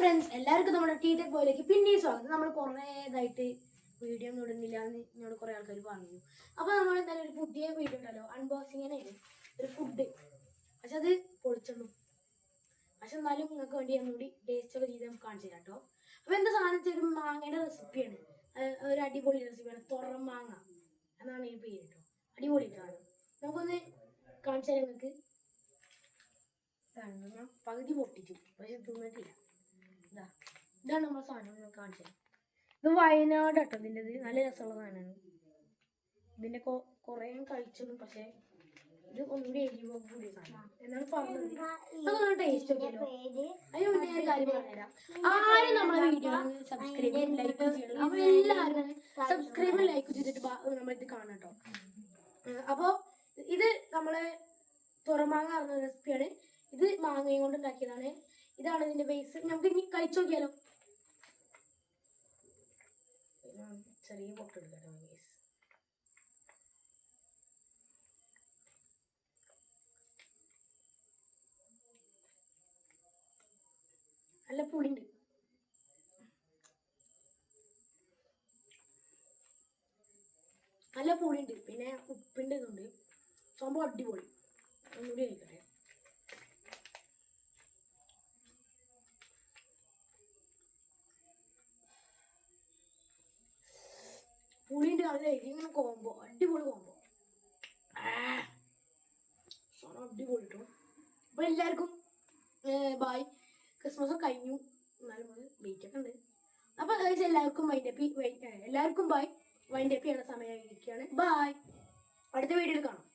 Friends, എല്ലാവർക്കും നമ്മുടെ T tech ബോയിലേക്ക് പിന്നെയും സ്വാഗതം. നമ്മൾ കുറേ ഇതായിട്ട് വീഡിയോ ഒന്നും ഇടുന്നില്ല എന്ന് എന്നോട് കുറേ ആൾക്കാർ പറഞ്ഞു. അപ്പോൾ നമ്മൾ എന്തായാലും ഒരു പുതിയ വീഡിയോ ഉണ്ടല്ലോ, അൺബോക്സിങ്ങിനായിരുന്നു ഒരു ഫുഡ്. പക്ഷെ അത് പൊളിച്ചോളൂ. പക്ഷെ എന്നാലും നിങ്ങൾക്ക് വേണ്ടി ഒന്നുകൂടി ടേസ്റ്റ് ഒക്കെ ചെയ്ത് നമുക്ക് കാണിച്ചു തരാം കേട്ടോ. അപ്പോൾ എന്താ സാധനം വെച്ചാൽ മാങ്ങയുടെ റെസിപ്പിയാണ്. ഒരു അടിപൊളി റെസിപ്പിയാണ്, തുറം മാങ്ങ എന്നാണ് ഈ പേര് കേട്ടോ. അടിപൊളിയിട്ടാണ്. നമുക്കൊന്ന് കാണിച്ചു തരാം നിങ്ങൾക്ക്. ഞാൻ പകുതി പൊട്ടിച്ചു, പക്ഷെ തിന്നിട്ടില്ല. ഇതാണ് നമ്മുടെ സാധനം. ഞാൻ കാണിച്ചത് ഇത് വയനാട് കേട്ടോ. ഇതിൻ്റെത് നല്ല രസമുള്ള സാധനമാണ്. ഇതിൻ്റെ കുറേ കഴിച്ചതും, പക്ഷേ ഇത് ഒന്നുകൂടി എരിവ് കൂടിയ സാധനം എന്നാണ് പറഞ്ഞത്. അതൊന്ന് ടേസ്റ്റ് നോക്കിയല്ലോ. അതിന് മുന്നേ ഒരു കാര്യം പറഞ്ഞുതരാം. ആരും നമ്മളെ വീഡിയോ സബ്സ്ക്രൈബും ലൈക്കും ചെയ്യണം. അപ്പോൾ എല്ലാവരും സബ്സ്ക്രൈബും ലൈക്കും ചെയ്തിട്ട് നമ്മളിത് കാണാം കേട്ടോ. അപ്പോൾ ഇത് നമ്മളെ തുറമാങ്ങ പറഞ്ഞ റെസിപ്പിയാണ്. ഇത് മാങ്ങയും കൊണ്ട് ഉണ്ടാക്കിയതാണ്. ഇതാണ് ഇതിന്റെ ബേസ്. നമുക്ക് ഇനി കഴിച്ചു നോക്കിയാലോ. ചെറിയ പൊട്ടെടുക്കാം ബേസ്. നല്ല പുളിയുണ്ട്. നല്ല പുളിയുണ്ട്, പിന്നെ ഉപ്പിൻ്റെ ഇതുണ്ട്. സംഭവം അടിപൊളി. ഒന്നുകൂടി കഴിക്കട്ടെ. പുളിൻ്റെ നല്ല എരിങ്ങനെ കോമ്പോ, അടിപൊളി കോമ്പോ. അടിപൊളി കേട്ടോ. അപ്പോൾ എല്ലാവർക്കും ബായ്. ക്രിസ്മസ് കഴിഞ്ഞു, എന്നാലും വെയിറ്റ് ഒക്കെ ഉണ്ട്. അപ്പോൾ എല്ലാവർക്കും എല്ലാവർക്കും ബായ്. വൈൻഡപ്പ് ചെയ്യണ സമയമായിരിക്കുകയാണ്. ബായ്. അടുത്ത വീഡിയോയിൽ കാണാം.